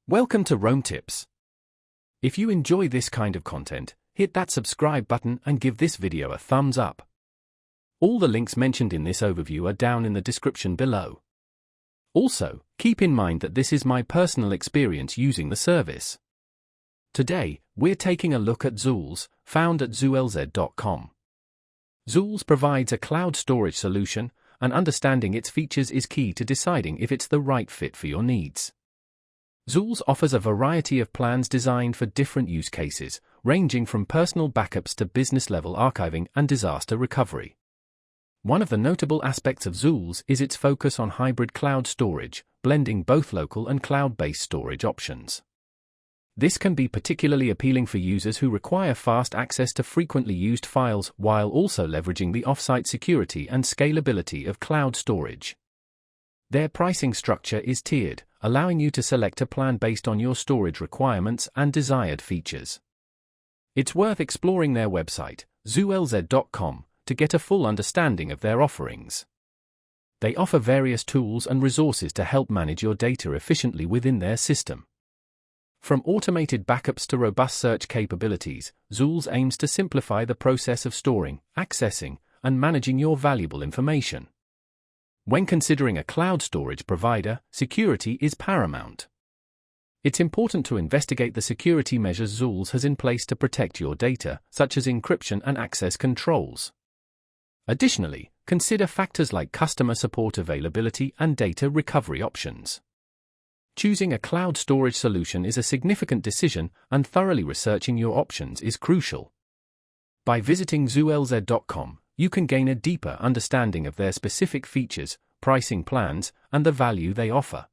Welcome to Rome Tips. If you enjoy this kind of content, hit that subscribe button and give this video a thumbs up. All the links mentioned in this overview are down in the description below. Also, keep in mind that this is my personal experience using the service. Today, we're taking a look at Zoolz, found at zoolz.com. Zoolz provides a cloud storage solution, and understanding its features is key to deciding if it's the right fit for your needs. Zoolz offers a variety of plans designed for different use cases, ranging from personal backups to business-level archiving and disaster recovery. One of the notable aspects of Zoolz is its focus on hybrid cloud storage, blending both local and cloud-based storage options. This can be particularly appealing for users who require fast access to frequently used files while also leveraging the off-site security and scalability of cloud storage. Their pricing structure is tiered, allowing you to select a plan based on your storage requirements and desired features. It's worth exploring their website, zoolz.com, to get a full understanding of their offerings. They offer various tools and resources to help manage your data efficiently within their system. From automated backups to robust search capabilities, Zoolz aims to simplify the process of storing, accessing, and managing your valuable information. When considering a cloud storage provider, security is paramount. It's important to investigate the security measures Zoolz has in place to protect your data, such as encryption and access controls. Additionally, consider factors like customer support availability and data recovery options. Choosing a cloud storage solution is a significant decision, and thoroughly researching your options is crucial. By visiting zoolz.com, you can gain a deeper understanding of their specific features, pricing plans, and the value they offer.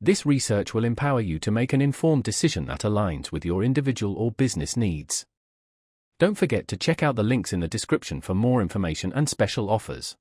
This research will empower you to make an informed decision that aligns with your individual or business needs. Don't forget to check out the links in the description for more information and special offers.